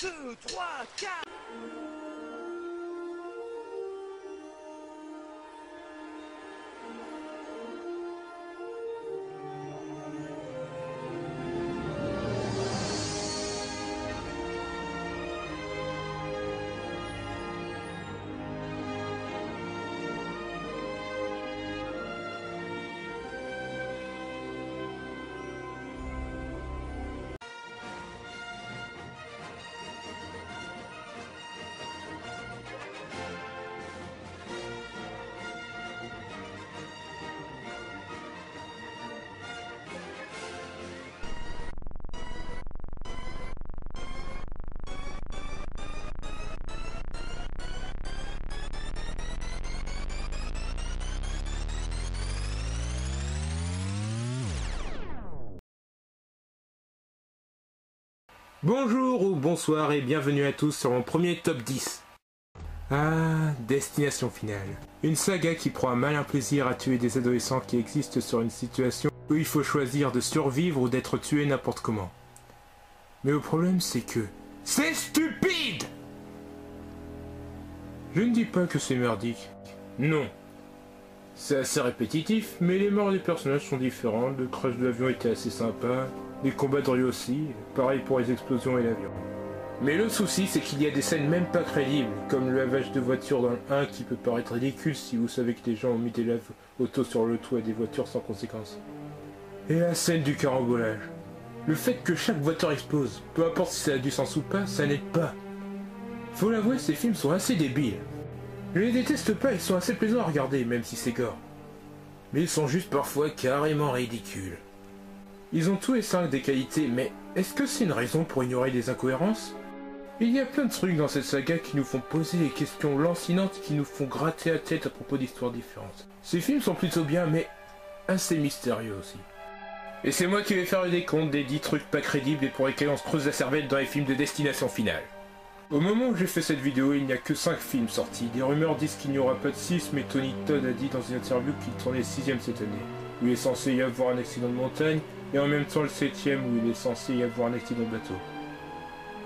2, 3, 4. Bonjour ou bonsoir et bienvenue à tous sur mon premier top 10. Ah, Destination Finale. Une saga qui prend un malin plaisir à tuer des adolescents qui existent sur une situation où il faut choisir de survivre ou d'être tué n'importe comment. Mais le problème c'est que... c'est stupide! Je ne dis pas que c'est merdique. Non. C'est assez répétitif, mais les morts des personnages sont différentes, le crash de l'avion était assez sympa, les combats de rue aussi, pareil pour les explosions et l'avion. Mais le souci c'est qu'il y a des scènes même pas crédibles, comme le lavage de voitures dans le 1 qui peut paraître ridicule si vous savez que les gens ont mis des laves auto sur le toit des voitures sans conséquence. Et la scène du carambolage. Le fait que chaque voiture explose, peu importe si ça a du sens ou pas, ça n'aide pas. Faut l'avouer, ces films sont assez débiles. Je les déteste pas, ils sont assez plaisants à regarder, même si c'est gore. Mais ils sont juste parfois carrément ridicules. Ils ont tous les 5 des qualités, mais est-ce que c'est une raison pour ignorer des incohérences? Il y a plein de trucs dans cette saga qui nous font poser des questions lancinantes qui nous font gratter la tête à propos d'histoires différentes. Ces films sont plutôt bien, mais assez mystérieux aussi. Et c'est moi qui vais faire le décompte des 10 trucs pas crédibles et pour lesquels on se creuse la cervelle dans les films de Destination Finale. Au moment où j'ai fait cette vidéo, il n'y a que 5 films sortis. Des rumeurs disent qu'il n'y aura pas de 6, mais Tony Todd a dit dans une interview qu'il tournait le 6ème cette année, où il est censé y avoir un accident de montagne, et en même temps le 7ème où il est censé y avoir un accident de bateau.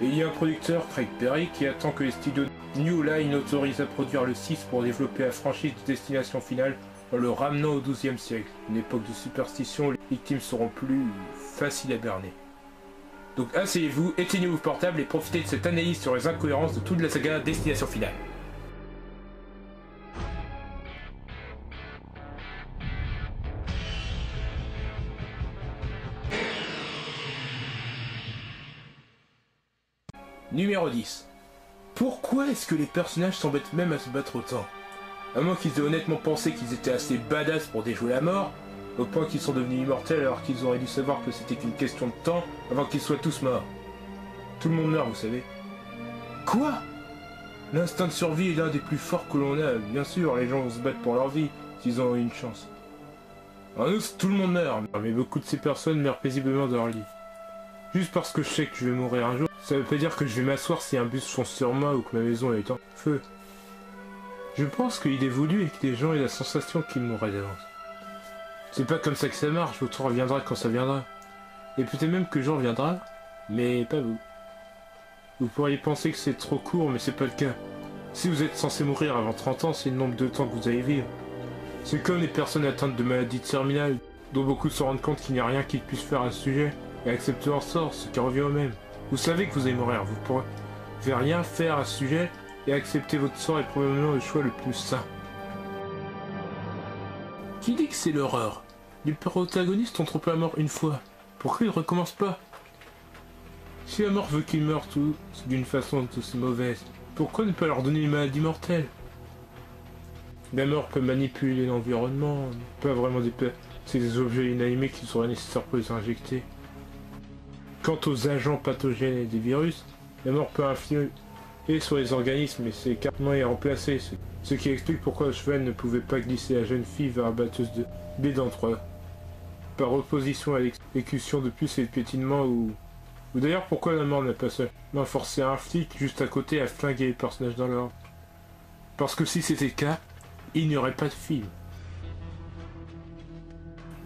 Et il y a un producteur, Craig Perry, qui attend que les studios New Line autorisent à produire le 6 pour développer la franchise de Destination Finale en le ramenant au XIIe siècle, une époque de superstition où les victimes seront plus faciles à berner. Donc asseyez-vous, éteignez vos portables et profitez de cette analyse sur les incohérences de toute la saga Destination Finale. Numéro 10. Pourquoi est-ce que les personnages s'embêtent même à se battre autant? À moins qu'ils aient honnêtement pensé qu'ils étaient assez badass pour déjouer la mort, au point qu'ils sont devenus immortels alors qu'ils auraient dû savoir que c'était qu'une question de temps avant qu'ils soient tous morts. Tout le monde meurt, vous savez. Quoi? L'instinct de survie est l'un des plus forts que l'on a. Bien sûr, les gens vont se battre pour leur vie, s'ils ont une chance. En outre, tout le monde meurt, mais beaucoup de ces personnes meurent paisiblement dans leur lit. Juste parce que je sais que je vais mourir un jour, ça veut pas dire que je vais m'asseoir si un bus fonce sur moi ou que ma maison est en feu. Je pense qu'il est voulu et que les gens aient la sensation qu'ils mourraient d'avance. C'est pas comme ça que ça marche, votre tour reviendra quand ça viendra. Et peut-être même que le jour viendra, mais pas vous. Vous pourriez penser que c'est trop court, mais c'est pas le cas. Si vous êtes censé mourir avant 30 ans, c'est le nombre de temps que vous allez vivre. C'est comme les personnes atteintes de maladies terminales, dont beaucoup se rendent compte qu'il n'y a rien qu'ils puissent faire à ce sujet, et acceptent leur sort, ce qui revient au même. Vous savez que vous allez mourir, vous pourrez rien faire à ce sujet, et accepter votre sort est probablement le choix le plus sain. Qui dit que c'est l'horreur? Les protagonistes ont trompé la mort une fois. Pourquoi ils ne recommencent pas? Si la mort veut qu'ils meurent tous d'une façon aussi mauvaise, pourquoi ne pas leur donner une maladie mortelle? La mort peut manipuler l'environnement, pas vraiment c'est des objets inanimés qui seraient nécessaires pour les injecter. Quant aux agents pathogènes et des virus, la mort peut influer sur les organismes, mais c'est carrément les remplacer, ce qui explique pourquoi le cheval ne pouvait pas glisser la jeune fille vers la batteuse de Bédentroit. Par opposition à l'exécution de puces et de piétinement ou d'ailleurs pourquoi la mort n'a pas seulement forcé un flic juste à côté à flinguer les personnages dans l'ordre. Parce que si c'était le cas, il n'y aurait pas de film.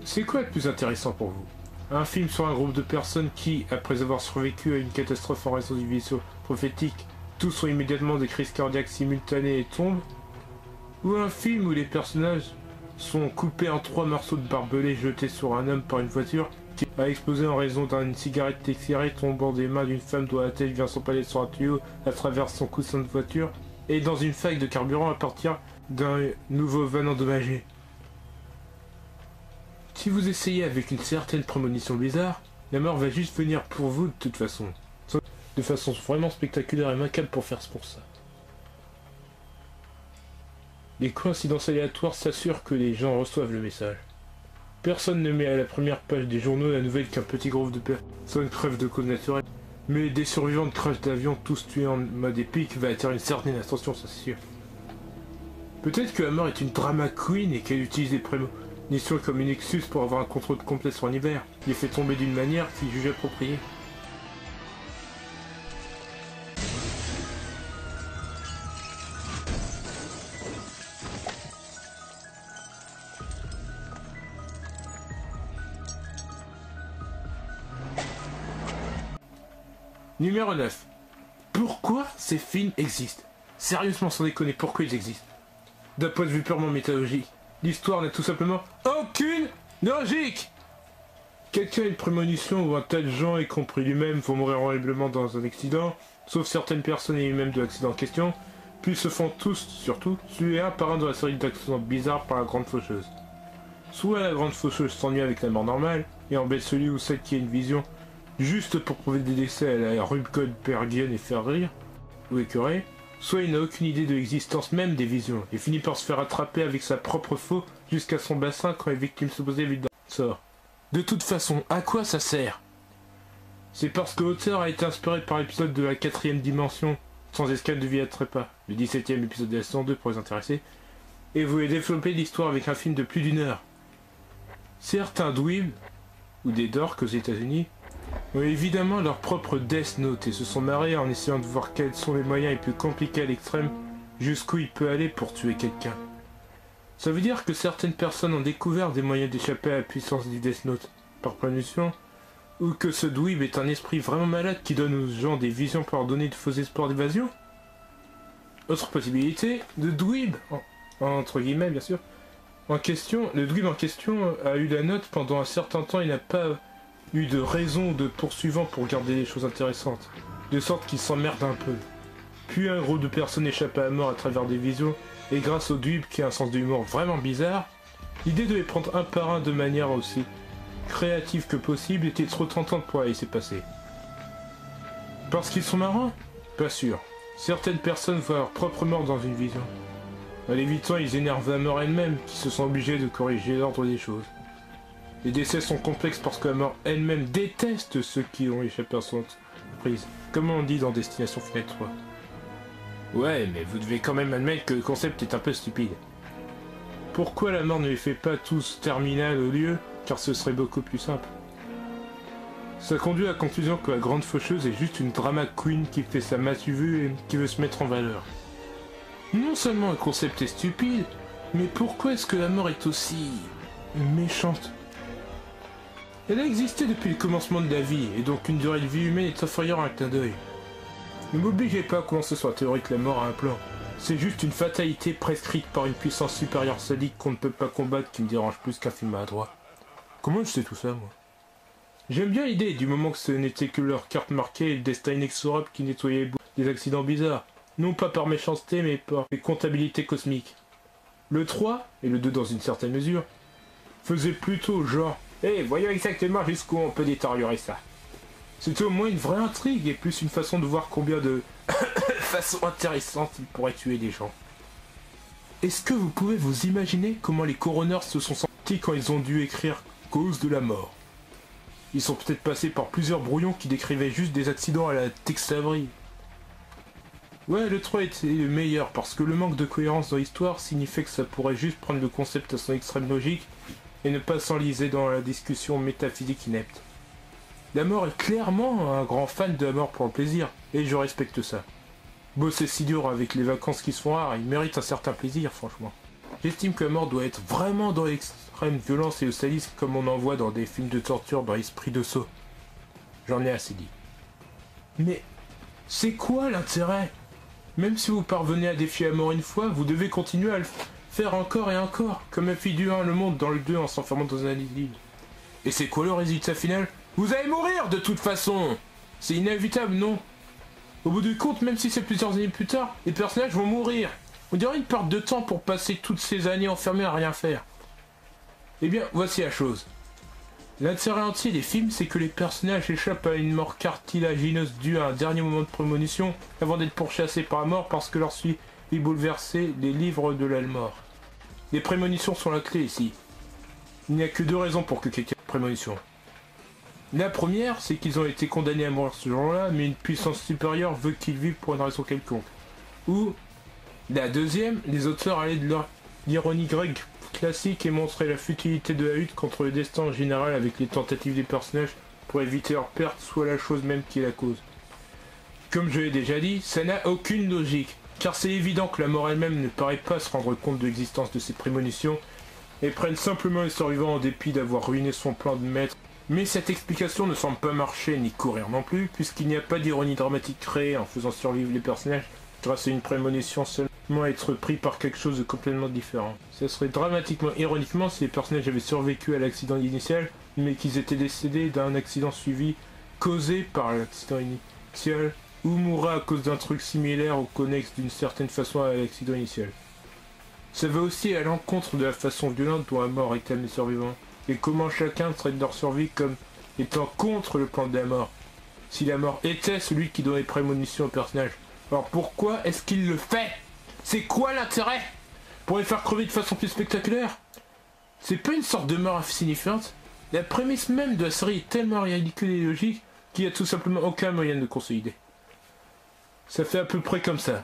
C'est quoi le plus intéressant pour vous? Un film sur un groupe de personnes qui, après avoir survécu à une catastrophe en raison du vaisseau prophétique, tous sont immédiatement des crises cardiaques simultanées et tombent, ou un film où les personnages sont coupés en 3 morceaux de barbelés jetés sur un homme par une voiture qui a explosé en raison d'une cigarette éclairée tombant des mains d'une femme dont la tête vient s'empaler sur un tuyau à travers son coussin de voiture, et dans une faille de carburant à partir d'un nouveau van endommagé. Si vous essayez avec une certaine prémonition bizarre, la mort va juste venir pour vous de toute façon. De façon vraiment spectaculaire et macabre pour faire pour ça. Les coïncidences aléatoires s'assurent que les gens reçoivent le message. Personne ne met à la première page des journaux la nouvelle qu'un petit groupe de personnes crèvent de cause naturelle. Mais des survivants de crash d'avion tous tués en mode épique va attirer une certaine attention, ça c'est sûr. Peut-être que la mort est une drama queen et qu'elle utilise les prémonitions comme une excuse pour avoir un contrôle complet sur l'univers, les fait tomber d'une manière qu'il juge appropriée. Numéro 9. Pourquoi ces films existent? Sérieusement, sans déconner, pourquoi ils existent? D'un point de vue purement mythologique, l'histoire n'a tout simplement aucune logique. Quelqu'un a une prémonition où un tas de gens, y compris lui-même, vont mourir horriblement dans un accident, sauf certaines personnes et lui-même de l'accident en question, puis se font tous, surtout, tuer un par un dans la série d'accidents bizarres par la grande faucheuse. Soit la grande faucheuse s'ennuie avec la mort normale, et embête celui ou celle qui a une vision, juste pour prouver des décès à la Rube Goldbergienne et faire rire, ou écœurer, soit il n'a aucune idée de l'existence même des visions, et finit par se faire attraper avec sa propre faux jusqu'à son bassin quand les victimes supposées lui sort. De toute façon, à quoi ça sert? C'est parce que l'auteur a été inspiré par l'épisode de la 4ème dimension, sans escale de vie à trépas, le 17ème épisode de la saison 2 pour les intéressés, et voulait développer l'histoire avec un film de plus d'1 heure. Certains dweebs, ou des dorks aux États-Unis, ont évidemment leur propre Death Note et se sont marrés en essayant de voir quels sont les moyens les plus compliqués à l'extrême jusqu'où il peut aller pour tuer quelqu'un. Ça veut dire que certaines personnes ont découvert des moyens d'échapper à la puissance du Death Note, par prévention, ou que ce dweeb est un esprit vraiment malade qui donne aux gens des visions pour leur donner de faux espoirs d'évasion. Autre possibilité, le dweeb, entre guillemets bien sûr, le dweeb en question a eu la note pendant un certain temps et n'a pas eu de raison de poursuivant pour garder les choses intéressantes, de sorte qu'il s'emmerde un peu. Puis un groupe de personnes échappe à la mort à travers des visions, et grâce au dweeb qui a un sens de l'humour vraiment bizarre, l'idée de les prendre un par un de manière aussi créative que possible était trop tentante pour la laisser passer. Parce qu'ils sont marrants? Pas sûr. Certaines personnes voient leur propre mort dans une vision. En l'évitant, ils énervent la mort elle-même, qui se sent obligée de corriger l'ordre des choses. Les décès sont complexes parce que la mort elle-même déteste ceux qui ont échappé à son entreprise, comme on dit dans Destination Finale 3. Ouais, mais vous devez quand même admettre que le concept est un peu stupide. Pourquoi la mort ne les fait pas tous terminal au lieu, car ce serait beaucoup plus simple. Ça conduit à la conclusion que la grande faucheuse est juste une drama queen qui fait sa masse vue et qui veut se mettre en valeur. Non seulement le concept est stupide, mais pourquoi est-ce que la mort est aussi méchante? Elle a existé depuis le commencement de la vie, et donc une durée de vie humaine est inférieure à un clin d'œil. Ne m'obligez pas à commencer sur la théorie que la mort a un plan. C'est juste une fatalité prescrite par une puissance supérieure sadique qu'on ne peut pas combattre qui me dérange plus qu'un film maladroit. Comment je sais tout ça, moi? J'aime bien l'idée, du moment que ce n'était que leur carte marquée et le destin inexorable qui nettoyait les bouts des accidents bizarres. Non pas par méchanceté, mais par les comptabilités cosmiques. Le 3, et le 2 dans une certaine mesure, faisaient plutôt genre « Hey, voyons exactement jusqu'où on peut détériorer ça ». C'était au moins une vraie intrigue et plus une façon de voir combien de façons intéressantes il pourrait tuer des gens. Est-ce que vous pouvez vous imaginer comment les coroners se sont sentis quand ils ont dû écrire « cause de la mort ». Ils sont peut-être passés par plusieurs brouillons qui décrivaient juste des accidents à la Tex Avery. Ouais, le 3 était le meilleur parce que le manque de cohérence dans l'histoire signifiait que ça pourrait juste prendre le concept à son extrême logique et ne pas s'enliser dans la discussion métaphysique inepte. La mort est clairement un grand fan de la mort pour le plaisir, et je respecte ça. Bosser si dur avec les vacances qui se font rares, il mérite un certain plaisir, franchement. J'estime que la mort doit être vraiment dans l'extrême violence et le sadisme comme on en voit dans des films de torture dans l'esprit de Saw. J'en ai assez dit. Mais C'est quoi l'intérêt? Même si vous parvenez à défier la mort une fois, vous devez continuer à le faire encore et encore, comme la fille du 1 le montre dans le 2 en s'enfermant dans un asile. Et c'est quoi le résultat final? Vous allez mourir de toute façon! C'est inévitable, non? Au bout du compte, même si c'est plusieurs années plus tard, les personnages vont mourir. On dirait une perte de temps pour passer toutes ces années enfermés à rien faire. Eh bien, voici la chose. L'intérêt entier des films, c'est que les personnages échappent à une mort cartilagineuse due à un dernier moment de prémonition avant d'être pourchassés par la mort parce que leur suite est bouleversée les livres de la mort. Les prémonitions sont la clé ici. Il n'y a que deux raisons pour que quelqu'un ait une prémonition. La première, c'est qu'ils ont été condamnés à mourir ce jour-là, mais une puissance supérieure veut qu'ils vivent pour une raison quelconque. Ou, la deuxième, les auteurs allaient de leur ironie grecque classique et montraient la futilité de la lutte contre le destin en général avec les tentatives des personnages pour éviter leur perte, soit la chose même qui est la cause. Comme je l'ai déjà dit, ça n'a aucune logique, car c'est évident que la mort elle-même ne paraît pas se rendre compte de l'existence de ces prémonitions et prennent simplement les survivants en dépit d'avoir ruiné son plan de maître. Mais cette explication ne semble pas marcher ni courir non plus, puisqu'il n'y a pas d'ironie dramatique créée en faisant survivre les personnages grâce à une prémonition seulement être pris par quelque chose de complètement différent. Ce serait dramatiquement ironiquement si les personnages avaient survécu à l'accident initial, mais qu'ils étaient décédés d'un accident suivi causé par l'accident initial, ou mourraient à cause d'un truc similaire ou connexe d'une certaine façon à l'accident initial. Ça va aussi à l'encontre de la façon violente dont la mort réclame les survivants, et comment chacun traite leur survie comme étant contre le plan de la mort. Si la mort était celui qui donnait prémonition au personnage, alors pourquoi est-ce qu'il le fait? C'est quoi l'intérêt? Pour les faire crever de façon plus spectaculaire? C'est pas une sorte de mort insignifiante? La prémisse même de la série est tellement ridicule et logique qu'il n'y a tout simplement aucun moyen de le consolider. Ça fait à peu près comme ça.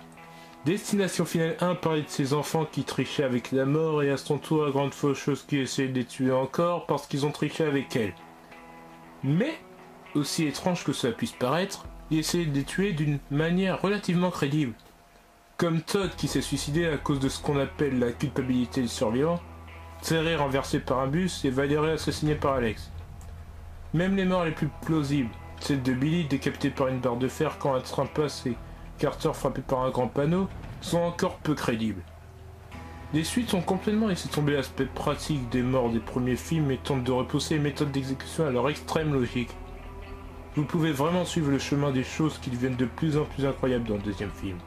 Destination Finale 1 parlait de ses enfants qui trichaient avec la mort et à son tour la grande faucheuse qui essayait de les tuer encore parce qu'ils ont triché avec elle. Mais, aussi étrange que cela puisse paraître, ils essayaient de les tuer d'une manière relativement crédible. Comme Todd qui s'est suicidé à cause de ce qu'on appelle la culpabilité du survivant, Terry renversé par un bus et Valérie assassinée par Alex. Même les morts les plus plausibles, celle de Billy décapitée par une barre de fer quand un train passe et Carter frappé par un grand panneau, sont encore peu crédibles. Les suites ont complètement laissé tomber l'aspect pratique des morts des premiers films et tentent de repousser les méthodes d'exécution à leur extrême logique. Vous pouvez vraiment suivre le chemin des choses qui deviennent de plus en plus incroyables dans le deuxième film.